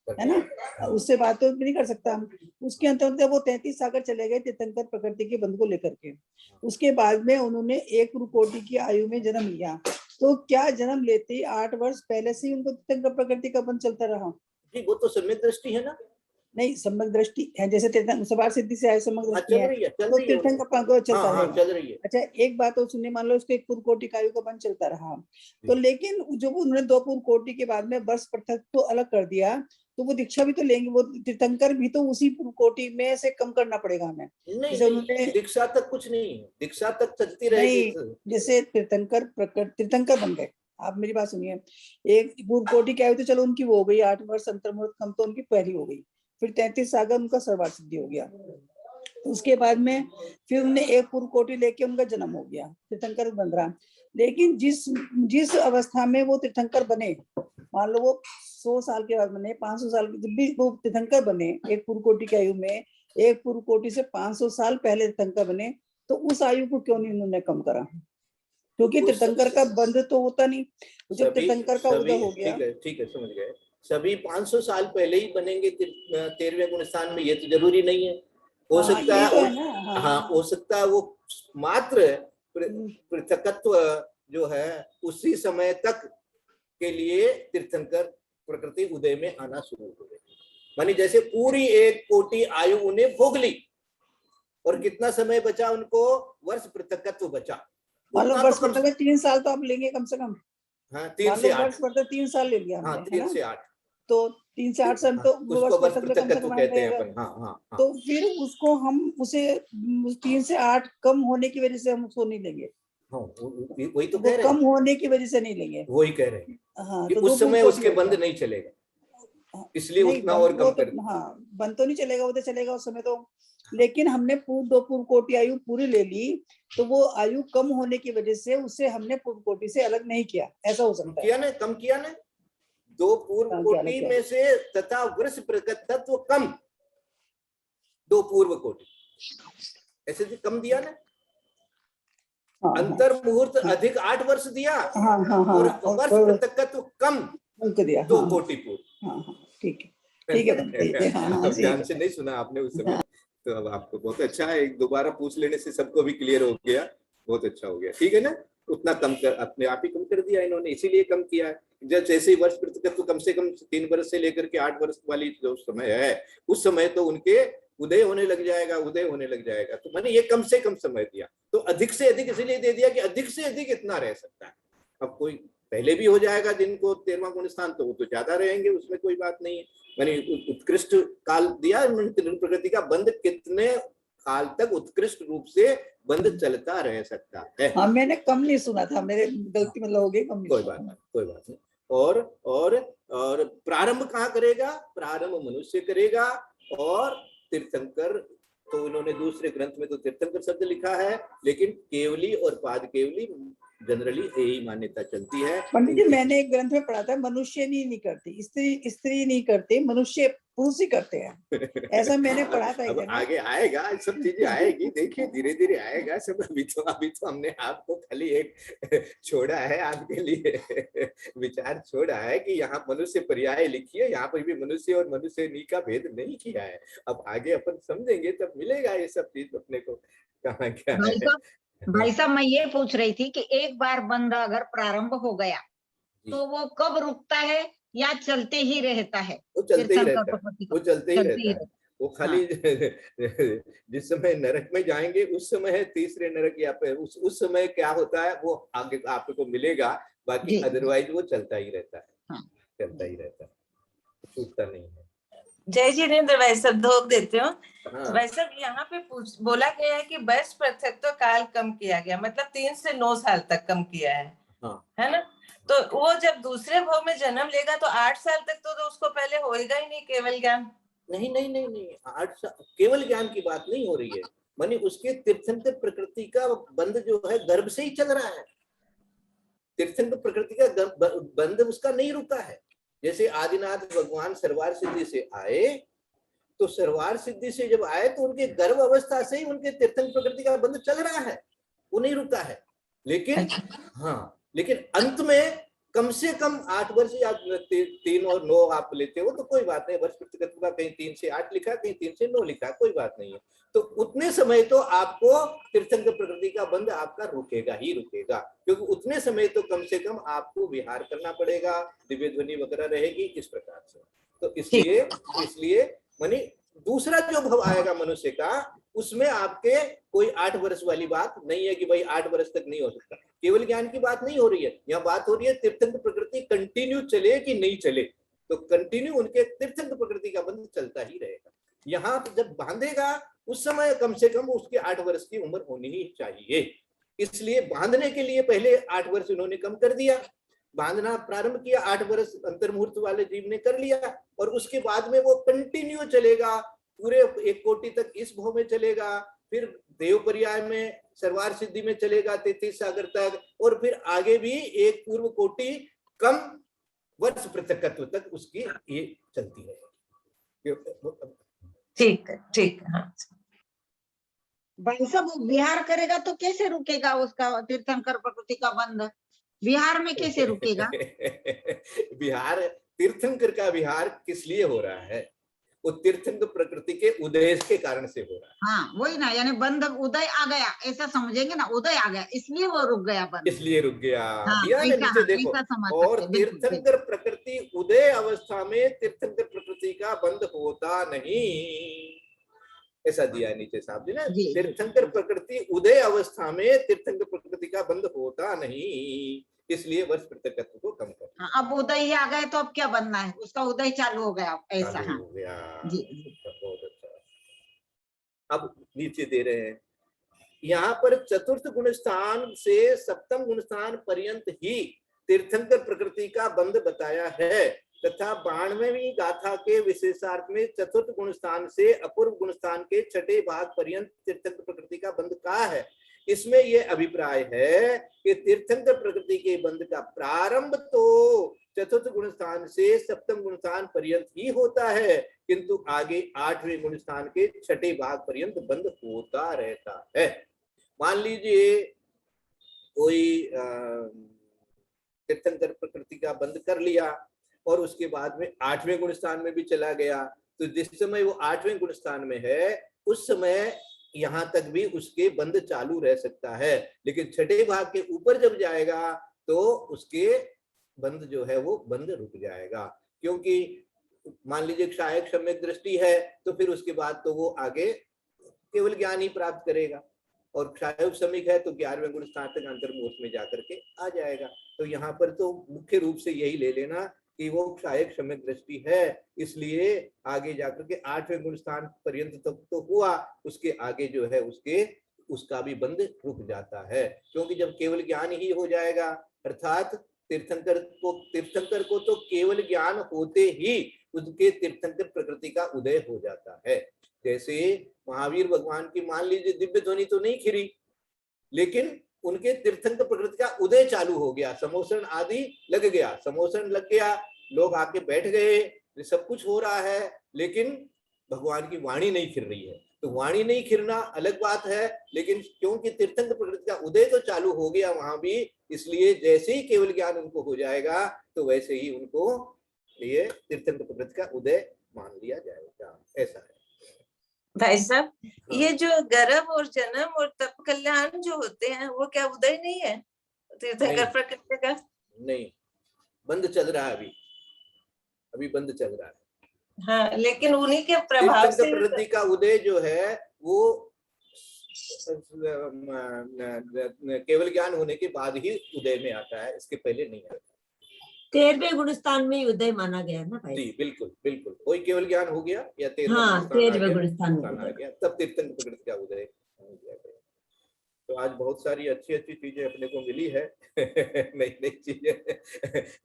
है ना, उससे बात तो नहीं कर सकता हम। उसके अंतर्गत वो 33 सागर चले गए तीर्थंकर प्रकृति के बंध को लेकर के। उसके बाद में उन्होंने एक पूर्व कोटि की आयु में जन्म लिया, तो क्या जन्म लेते ही 8 वर्ष पहले से ही उनको तीर्थंकर प्रकृति का बंध चलता रहा? जी वो तो सम्यक दृष्टि है ना। नहीं, सम्यक दृष्टि है, जैसे तीर्थंकर सिद्धि से आए सम्यक दृष्टि है, तो तीर्थंकर का चलता रहेगा। चल रही है। अच्छा, एक बात और सुनिए, मान लो उसके एक पूर्व कोटि का आयु का बंध चलता रहा, तो लेकिन जो उन्होंने 2 पूर्व कोटि के बाद में वर्ष पृथक तो अलग कर दिया, तो वो दीक्षा भी तो लेंगे, वो तीर्थंकर भी तो उसी पूर्व कोटि में से कम करना पड़ेगा हमें। जैसे उन्होंने दीक्षा तक कुछ नहीं है, दीक्षा तक चलती रहेगी। जैसे तीर्थंकर बन गए, आप मेरी बात सुनिए, एक पूर्व कोटि की आयु तो चलो उनकी वो हो गई 8 वर्ष अंतर्मुहूर्त कम, तो उनकी पहली हो गई, फिर 33 सागर उनका सर्वार्थ सिद्धि हो गया। उसके बाद में फिर उन्हें एक पूर्व कोटि लेके उनका जन्म हो गया, तीर्थंकर बन रहा। लेकिन जिस अवस्था में वो तीर्थंकर बने, मान लो वो 100 साल के बाद बने, 500 साल जब भी वो तीर्थंकर बने, एक पूर्व कोटि की आयु में, एक पूर्व कोटि से 500 साल पहले तीर्थंकर बने, तो उस आयु को क्यों नहीं उन्होंने कम करा? क्योंकि तीर्थंकर का बंध तो होता नहीं, जब तीर्थंकर का उदय हो गया। ठीक है समझ गए। सभी 500 साल पहले ही बनेंगे 13वें गुण स्थान में, ये तो जरूरी नहीं है। हो सकता है, तो हाँ हो सकता है वो मात्र पृथकत्व जो है उसी समय तक के लिए तीर्थंकर प्रकृति उदय में आना शुरू हो गई। मानी जैसे पूरी 1 कोटि आयु उन्हें भोग ली, और कितना समय बचा उनको, वर्ष पृथकत्व बचा। मान लो उतना वर्ष तो कम, पढ़ते 3 साल तो आप लेंगे कम से कम। हाँ 3 मान से लो 8, वर्ष पढ़ते 3 साल ले लिया हाँ हमने, है 3 ना? से 8, तो 3 से 8 साल हाँ, तो उसको वर्ष वर्ष पढ़ते कम से पृथकत्व कम कहते हैं रहेगा। अपन। हाँ हाँ हाँ, तो फिर उसको हम उसे 3 से 8 कम होने की वजह से हम उसको नहीं लेंगे, हाँ वही तो वो कह रहे कम हैं, होने की वजह से नहीं लेंगे। वही कह रहे हैं हाँ, कि तो उस 2 पूर्ण समय कोटि उसके हो बंद गया। नहीं चलेगा, हाँ, इसलिए नहीं उतना बंद और वो कम तो, कर। हाँ बंद तो नहीं चलेगा, वो तो चलेगा उस समय तो, लेकिन हमने 2 पूर्ण कोटि आयु पूरी ले ली, तो वो आयु कम होने की वजह से उसे हमने पूर्ण कोटि से अलग नहीं किया, ऐसा हो सकता है। किया ना, कम किया ना, 2 पूर्व हाँ, क्या कोटि क्या? में से तथा वर्ष पृथकत्व कम 2 पूर्व कोटि, ऐसे भी कम दिया ना। हाँ, अंतर मुहूर्त हाँ, अधिक 8 वर्ष दिया, हाँ, हाँ, हाँ, और और वर्ष पृथकत्व कम अंक दिया। 2 हाँ, कोटि पूर्व। हाँ, हाँ, ठीक है बंद है। हाँ, हाँ, अब सही ध्यान है। से नहीं सुना आपने उस समय, हाँ, तो अब आपको बहुत अच्छा है, एक दोबारा पूछ लेने से सबको भी क्लियर हो गया, बहुत अच्छा हो गया। ठीक है ना, उतना कम कर, अपने आप ही कम कर दिया इन्होंने, इसीलिए कम किया है। जब जैसे ही वर्ष पृथकत्व कम से कम 3 वर्ष से लेकर के 8 वर्ष वाली जो समय है, उस समय तो उनके उदय होने लग जाएगा, उदय होने लग जाएगा। तो मैंने ये कम से कम समय दिया, तो अधिक से अधिक इसलिए दे दिया कि अधिक से अधिक इतना रह सकता है। अब कोई पहले भी हो जाएगा जिनको 13वां गुण स्थान, तो वो तो ज्यादा रहेंगे, उसमें कोई बात नहीं है। मैंने उत्कृष्ट काल दिया, प्रकृति का बंध कितने काल तक उत्कृष्ट रूप से बंध चलता रह सकता है। हाँ, मैंने कम नहीं सुना था, मेरे गलती मतलब हो गई, कम नहीं कोई सुना बात था। नहीं, कोई बात नहीं। और प्रारंभ कहाँ करेगा, प्रारंभ मनुष्य करेगा, और तीर्थंकर, तो उन्होंने दूसरे ग्रंथ में तो तीर्थंकर शब्द लिखा है, लेकिन केवली और पाद केवली जनरली यही मान्यता चलती है। पंडित जी, मैंने एक ग्रंथ में पढ़ा था, मनुष्य नहीं करती, स्त्री नहीं करते, मनुष्य पुरुष ही करते हैं, ऐसा मैंने पढ़ा था एक अब जगह। आगे आएगा, सब चीजें आएगी, देखिए धीरे धीरे आएगा सब। अभी तो हमने आपको खाली एक छोड़ा है, आपके लिए विचार छोड़ा है कि यहाँ मनुष्य पर्याय लिखिए, यहाँ पर भी मनुष्य और मनुष्य नी का भेद नहीं किया है। अब आगे अपन समझेंगे तब मिलेगा ये सब चीज अपने को, कहाँ क्या है। भाई साहब मैं ये पूछ रही थी कि एक बार बंद अगर प्रारंभ हो गया तो वो कब रुकता है या चलते ही रहता है? वो चलते ही तीर्थंकर रहता है, प्रकृति वो का चलते ही रहता है। रहता वो खाली जिस समय नरक में जाएंगे उस समय है तीसरे नरक, या फिर उस समय क्या होता है वो आगे आपको मिलेगा, बाकी जी। अदरवाइज वो चलता ही रहता है, हाँ। चलता ही रहता है, छूटता नहीं है। जय जिनेन्द्र, भाई सब धोख देते हो। हाँ। तो भाई साहब यहाँ पे बोला गया है कि वर्ष पृथकत्व काल कम किया गया, मतलब 3 से 9 साल तक कम किया है। हाँ। है ना? तो वो जब दूसरे भव में जन्म लेगा तो 8 साल तक तो उसको पहले होएगा ही नहीं केवल ज्ञान। नहीं नहीं नहीं नहीं, 8 साल केवल ज्ञान की बात नहीं हो रही है, मानी उसके तीर्थंकर प्रकृति का बंध जो है गर्भ से ही चल रहा है। तीर्थंकर प्रकृति का बंध उसका नहीं रुका है। जैसे आदिनाथ भगवान सर्वार सिद्धि से आए, तो सर्वार सिद्धि से जब आए तो उनके गर्भ अवस्था से ही उनके तीर्थंकर प्रकृति का बंध चल रहा है, वो नहीं रुका है। लेकिन हाँ, लेकिन अंत में कम से कम 8 वर्ष या 3 और 9 आप लेते हो तो कोई बात नहीं, वर्ष पृथकत्व का कहीं 3 से 8 लिखा, कहीं 3 से 9 लिखा, कोई बात नहीं है। तो उतने समय तो आपको तीर्थंकर प्रकृति का बंध आपका रुकेगा ही रुकेगा, क्योंकि उतने समय तो कम से कम आपको विहार करना पड़ेगा, दिव्य ध्वनि वगैरह रहेगी इस प्रकार से। तो इसलिए मानी दूसरा जो भव आएगा मनुष्य का, उसमें आपके कोई 8 वर्ष वाली बात नहीं है कि भाई 8 वर्ष तक नहीं हो सकता। केवल ज्ञान की बात नहीं हो रही है, यहाँ बात हो रही है तीर्थंकर प्रकृति कंटिन्यू चले कि नहीं चले। तो कंटिन्यू उनके तीर्थंकर प्रकृति का बंध चलता ही रहेगा। यहाँ तो जब बांधेगा उस समय कम से कम उसके 8 वर्ष की उम्र होनी ही चाहिए। इसलिए बांधने के लिए पहले 8 वर्ष उन्होंने कम कर दिया, बांधना प्रारंभ किया, 8 वर्ष अंतर्मुहूर्त वाले जीव ने कर लिया, और उसके बाद में वो कंटिन्यू चलेगा, पूरे 1 कोटि तक इस भव में चलेगा, फिर देव पर्याय में सर्वार सिद्धि में चलेगा 33 सागर तक, और फिर आगे भी 1 पूर्व कोटि कम वर्ष पृथकत्व तक उसकी ये चलती है। ठीक है, ठीक है। हाँ। भाई साहब वो विहार करेगा तो कैसे रुकेगा उसका तीर्थंकर प्रकृति का बंध? विहार में कैसे रुकेगा? विहार, तीर्थंकर का विहार किस लिए हो रहा है? वो तीर्थंकर प्रकृति के उदय के कारण से हो रहा है। हाँ वही ना, यानी बंध उदय आ गया ऐसा समझेंगे ना, उदय आ गया इसलिए वो रुक गया बंध, इसलिए रुक गया। हाँ, नीचे देखो, ऐसा समझ और सकते हैं, बिल्कुल, तीर्थंकर प्रकृति उदय अवस्था में तीर्थंकर प्रकृति प्रकृति का बंध होता नहीं, ऐसा दिया है नीचे साहब जी ना। जी। तीर्थंकर प्रकृति उदय अवस्था में तीर्थंकर प्रकृति का बंध होता नहीं, इसलिए वर्ष पृथकत्व को कम कर। हाँ, अब उदय ही आ गए तो अब क्या बनना है, उसका उदय चालू हो गया ऐसा। चालू हाँ हो गया। जी जी। बहुत अच्छा। अब नीचे दे रहे हैं, यहाँ पर चतुर्थ गुण स्थान से सप्तम गुण स्थान पर्यंत ही तीर्थंकर प्रकृति का बंध बताया है, तथा 92वीं गाथा के विशेषार्थ में चतुर्थ गुण स्थान से अपूर्व गुण स्थान के छठे भाग पर्यंत तीर्थंकर प्रकृति का बंध कहा है। इसमें यह अभिप्राय है कि तीर्थंकर प्रकृति के बंध का प्रारंभ तो चतुर्थ गुण स्थान से सप्तम गुण स्थान पर्यंत ही होता है, किंतु आगे 8वें गुण स्थान के छठे भाग पर्यंत बंध होता रहता है। मान लीजिए कोई तीर्थंकर प्रकृति का बंध कर लिया और उसके बाद में 8वें गुण स्थान में भी चला गया, तो जिस समय वो 8वें गुण स्थान में है उस समय यहाँ तक भी उसके बंध चालू रह सकता है, लेकिन छठे भाग के ऊपर जब जाएगा तो उसके बंध जो है वो बंध रुक जाएगा, क्योंकि मान लीजिए क्षायक सम्यक दृष्टि है तो फिर उसके बाद तो वो आगे केवल ज्ञान ही प्राप्त करेगा, और क्षायक समिक है तो 11वें गुण स्थान तक अंतर्मोक्ष में जाकर के आ जाएगा। तो यहाँ पर तो मुख्य रूप से यही ले लेना कि वो क्षायक सम्यक दृष्टि है, इसलिए आगे जाकर के 8वें गुण स्थान पर्यंत तक तो हुआ, उसके आगे जो है उसका भी बंध रुक जाता है, क्योंकि जब केवल ज्ञान ही हो जाएगा, अर्थात तीर्थंकर को तो केवल ज्ञान होते ही उसके तीर्थंकर प्रकृति का उदय हो जाता है। जैसे महावीर भगवान की मान लीजिए दिव्य ध्वनि तो नहीं खिरी, लेकिन उनके तीर्थंकर प्रकृति का उदय चालू हो गया, समोषण आदि लग गया, समोषण लग गया, लोग आके बैठ गए, सब कुछ हो रहा है, लेकिन भगवान की वाणी नहीं खिर रही है। तो वाणी नहीं खिरना अलग बात है, लेकिन क्योंकि तीर्थंकर प्रकृति का उदय तो चालू हो गया वहां भी, इसलिए जैसे ही केवल ज्ञान उनको हो जाएगा तो वैसे ही उनको ये तीर्थंकर प्रकृति का उदय मान लिया जाएगा, ऐसा है। भाई साहब, ये जो गर्भ और जन्म और तप कल्याण जो होते हैं वो क्या उदय नहीं है तीर्थंकर प्रकृति का? नहीं, बंद चल रहा है अभी बंद चल रहा है। हाँ, लेकिन उन्हीं के प्रभाव से प्रकृति का उदय जो है वो केवल ज्ञान होने के बाद ही उदय में आता है, इसके पहले नहीं आता। 13वें गुण स्थान में उदय माना गया ना भाई? जी बिल्कुल बिल्कुल, कोई केवल ज्ञान हो गया या 13वें गुण स्थान में आ गया, तब तीर्थंकर प्रकृति का उदय हो गया। तो आज बहुत सारी अच्छी अच्छी चीजें अपने को मिली है नई नई चीजें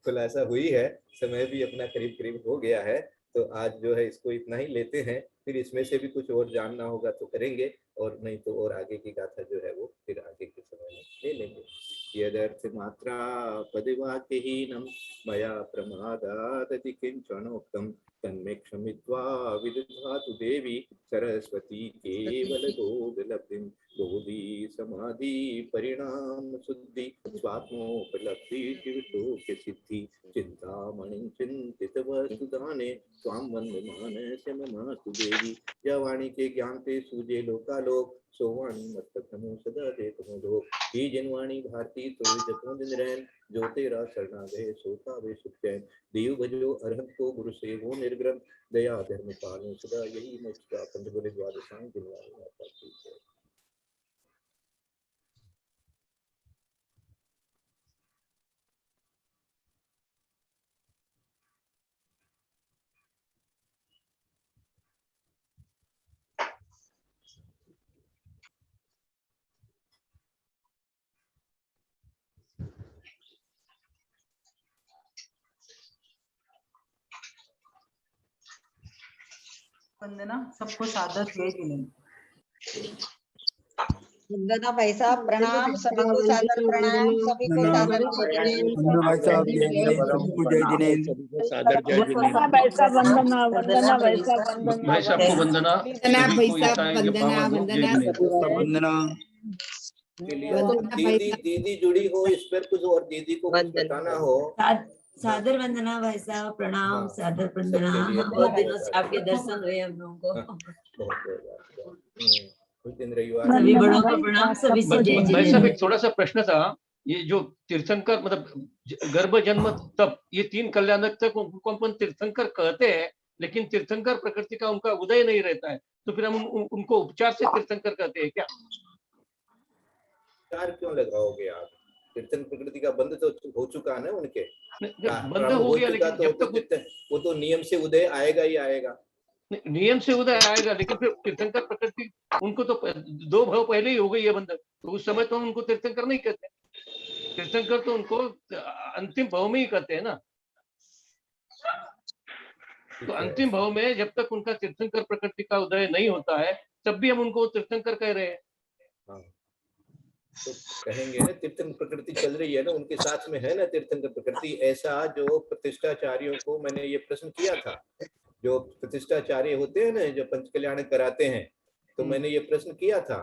खुलासा हुई है, समय भी अपना करीब करीब हो गया है, तो आज जो है इसको इतना ही लेते हैं, फिर इसमें से भी कुछ और जानना होगा तो करेंगे, और नहीं तो और आगे की गाथा जो है वो फिर आगे के समय में ले लेंगे। यदर्थ मात्रा पदिवाक्यहीनं मया प्रमादादति किंचनोक्तं तन्मे क्षमित्वा विदधातु देवी सरस्वती केवलबोधलब्धिं। बोधि समाधि परिणाम शुद्धि स्वात्मोपलब्धि शिवशोक सिद्धि चिंतामणि चिंतित वस्तुदाने स्वां वंदे मानस्य नमस्तु देवी। या वाणी के ज्ञान ते सूझे लोकालोक सोवन मस्तकमु सदा देतमु लोक। ही जिनवाणी भारती तो जपो दिन रहन जो तेरा शरणा गए सो पावे सुख चैन। देव भजो अरहत को गुरु सेवो निर्ग्रंथ दया धर्म पालो सदा यही मोक्ष का पंथ बोले द्वादशांग जिनवाणी माता की जय। वंदना, सबको सादर जय जिनेन्द्र। वंदना भाई साहब, प्रणाम सभी को, सादर प्रणाम सभी को, सादर जय जिनेन्द्र। भाई साहब जय जिनेन्द्र, सबको जय जिनेन्द्र। सादर जय जिनेन्द्र। भाई साहब वंदना, वंदना भाई साहब वंदना, भाई साहब को वंदना, सभी को ईसाई के पावन लोग जय जिनेन्द्र। वंदना के लिए दीदी जुड़ी हो, इस पर कुछ और दीदी को कुछ बताना हो। सादर वंदना भाई साहब, प्रणाम, सादर वंदना। बहुत दिनों से आपके दर्शन हुए हम लोगों को। सभी बड़ों को प्रणाम, सभी से जय भाई साहब जिनेन्द्र। एक थोड़ा सा प्रश्न था, ये जो तीर्थंकर मतलब गर्भ जन्म तप, ये 3 कल्याणक तक कौन कौन तीर्थंकर कहते हैं, लेकिन तीर्थंकर प्रकृति का उनका उदय नहीं रहता है, तो फिर हम उनको उपचार से तीर्थंकर कहते हैं क्या? उपचार क्यों लगाओगे आप? तीर्थन प्रकृति का बंध तो हो चुका है ना उनके, बंद हो गया, लेकिन जब तक वो तो नियम से उदय आएगा ही आएगा। नियम से उदय आएगा, लेकिन फिर तीर्थंकर प्रकृति उनको तो 2 भव पहले ही हो गई है बंधन, तो उस समय तो हम उनको तीर्थंकर नहीं कहते। तीर्थंकर तो उनको अंतिम भव में ही कहते हैं ना। तो अंतिम भव में जब तक उनका तीर्थंकर प्रकृति का उदय नहीं होता है, तब भी हम उनको तीर्थंकर कह रहे हैं। हाँ, तो कहेंगे ना तीर्थंकर प्रकृति चल रही है ना, उनके साथ में है ना तीर्थंकर प्रकृति। ऐसा जो प्रतिष्ठाचार्यों को मैंने ये प्रश्न किया था, जो प्रतिष्ठाचार्य होते हैं ना, जो पंच कल्याण कराते हैं, तो मैंने ये प्रश्न किया था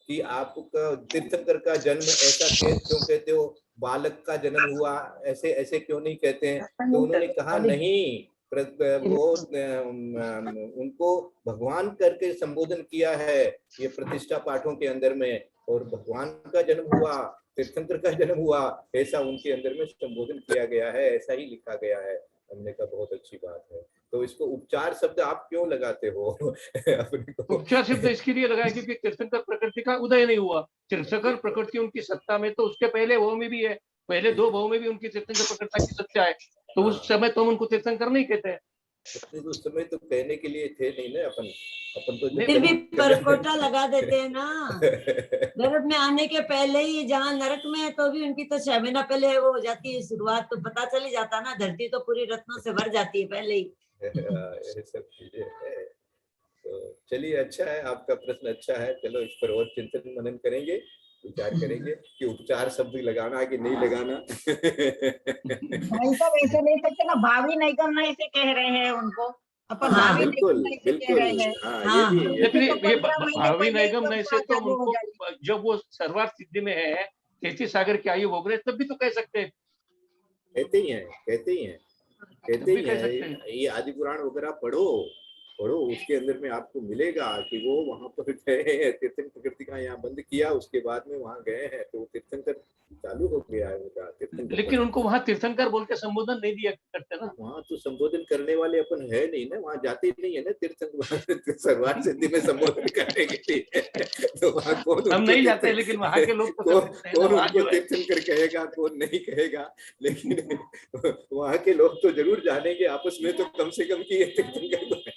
कि आपका तीर्थंकर का जन्म ऐसा क्यों कहते हो, बालक का जन्म हुआ ऐसे ऐसे क्यों नहीं कहते हैं? तो उन्होंने कहा नहीं, वो उनको भगवान करके संबोधन किया है ये प्रतिष्ठा पाठों के अंदर में, और भगवान का जन्म हुआ, तीर्थंकर का जन्म हुआ, ऐसा उनके अंदर में संबोधन किया गया है, ऐसा ही लिखा गया है। हमने कहा बहुत अच्छी बात है। तो इसको उपचार शब्द आप क्यों लगाते हो? उपचार शब्द इसके लिए लगाया क्योंकि तीर्थंकर प्रकृति का उदय नहीं हुआ। तीर्थंकर प्रकृति उनकी सत्ता में तो उसके पहले भव में भी है, पहले 2 भव में भी उनकी तीर्थंकर प्रकृति की सत्ता है, तो उस समय तो हम उनको तीर्थंकर नहीं कहते हैं। उस समय तो कहने के लिए थे नहीं ना अपन तो फिर भी परकोटा लगा देते हैं ना। गर्भ में आने के पहले ही, जहाँ नरक में है तो भी उनकी तो 6 महीना पहले वो हो जाती है शुरुआत, तो पता चल ही जाता ना, धरती तो पूरी रत्नों से भर जाती है पहले ही। ये सब चीजें है। तो चलिए, अच्छा है, आपका प्रश्न अच्छा है। चलो इस पर और चिंतन मनन करेंगे, विचार करेंगे कि उपचार शब्द लगाना कि नहीं लगाना। भाई साहब ऐसे नहीं सकते ना, भावी निगम ऐसे कह रहे हैं उनको, अपन हाँ, भावी बिल्कुल निगम ऐसे कह रहे हैं। हाँ, ये भावी निगम नहीं से तो उनको जब वो सर्वार्थ सिद्धि में है, 33 सागर की आयु भोग रहे, तब भी तो कह सकते हैं। कहते ही हैं। ये आदि पुराण वगैरह पढ़ो, उसके अंदर में आपको मिलेगा कि वो वहां पर गए हैं, तीर्थंकर प्रकृति का यहाँ बंद किया, उसके बाद में वहां गए हैं तो तीर्थंकर चालू हो गया है उनका तीर्थंकर। लेकिन उनको वहां तीर्थंकर बोल के संबोधन नहीं दिया करते ना। वहाँ तो संबोधन करने वाले अपन है नहीं ना, वहाँ जाते नहीं है ना तीर्थंकर सर्वार्थ सिद्धि में संबोधन करने के लिए। तो वहाँ कौन हम नहीं जाते, लेकिन वहाँ के लोग कौन उनको तीर्थंकर कहेगा, कौन नहीं कहेगा, लेकिन वहाँ के लोग तो जरूर जानेंगे आपस में, तो कम से कम की तीर्थंकर।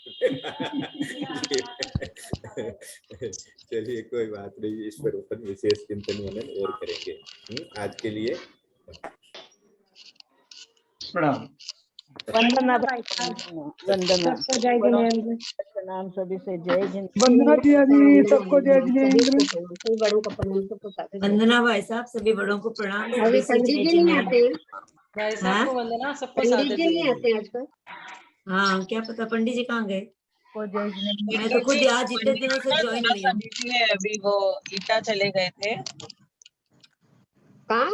चलिए कोई बात नहीं, इस पर अपन विशेष चिंतन मनन और करेंगे। आज के लिए प्रणाम। वंदना प्रणाम सभी से, जय जिनेंद्र। वंदना जी, सबको जय जिनेंद्र। बड़ों का प्रणाम, सबको साथ में। वंदना भाई साहब, सभी बड़ों को प्रणाम। अभी पंडित जी नहीं आते हैं, भाई साहब को वंदना, सबको साथ पंडित जी नहीं आते आजकल। हाँ, क्या पता पंडित जी कहाँ गए। मैं तो खुद आज इतने दिनों से ज्वाइन हुई हूँ। अभी वो ईटा चले गए थे, कहाँ?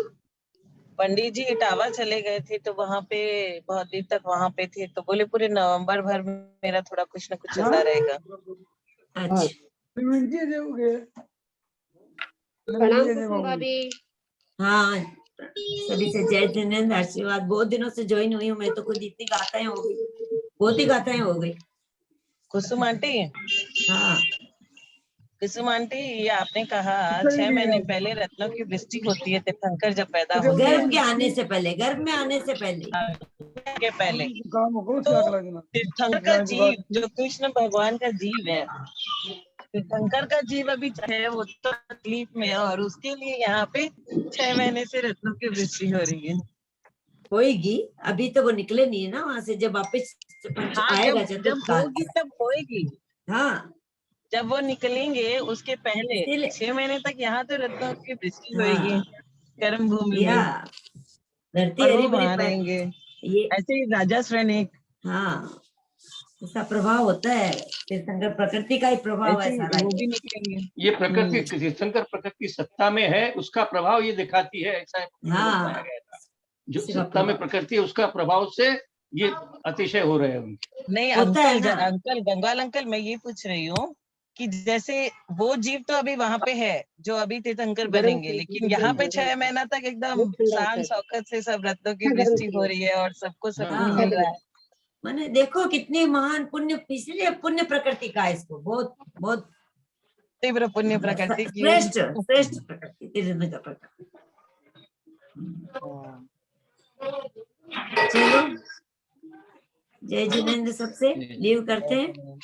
पंडित जी इटावा चले गए थे, तो वहाँ पे बहुत दिन तक वहाँ पे थे, तो बोले पूरे नवंबर भर मेरा थोड़ा कुछ न कुछ चलता रहेगा। अच्छा, प्रणाम भाभी। हाँ, सभी से जय जिनेंद्र, आशीर्वाद। बहुत दिनों से ज्वाइन हुई हूँ मैं तो खुद, इतनी गाताएं हो गई, बहुत ही गाताएं हो गई। कुसुम आंटी, हाँ, कुसुम आंटी, ये आपने कहा 6 महीने पहले रत्नों की वृष्टि होती है तीर्थंकर जब पैदा होते हैं, गर्भ के आने से पहले, गर्भ में आने से पहले के पहले, तो तीर्थंकर का जीव जो कृष्ण भगवान का जीव है, तीर्थंकर का जीव अभी है वो तो तकलीफ में है, और उसके लिए यहाँ पे 6 महीने से रत्नों की वृष्टि हो रही है। होएगी, अभी तो वो निकले नहीं है ना वहां से, जब वापिस आएगा जब होगी तब होएगी। हाँ, जब वो निकलेंगे उसके पहले 6 महीने तक यहाँ तो रत्नों की वृष्टि होएगी कर्म भूमि में, धरती और हरी वो भरी वहाँ रहेंगे। ये ऐसे ही राजा श्रेणिक, हाँ, इसका प्रभाव होता है, तीर्थंकर प्रकृति का ही प्रभाव है सारा। वो भी निकलेंगे। ये प्रकृति तीर्थंकर प्रकृति सत्ता में है, उसका प्रभाव ये दिखाती है, ऐसा हाँ, जो सत्ता में प्रकृति है उसका प्रभाव से ये अतिशय हो रहे हैं। नहीं अंकल गंगाल अंकल, मैं ये पूछ रही हूँ कि जैसे वो जीव तो अभी वहाँ पे है जो अभी तीर्थंकर बनेंगे, लेकिन यहाँ पे 6 महीना तक एकदम शान शौकत से सब रत्नों की वृष्टि हो रही है और सबको सब मिल रहा है, माने देखो कितनी महान पुण्य, इसलिए पुण्य प्रकृति का है इसको, बहुत बहुत तीव्र पुण्य प्रकृति की श्रेष्ठ श्रेष्ठ प्रकृति, तीर्थंकर प्रकृति। चलो जय जिनेन्द्र, सबसे लीव करते हैं।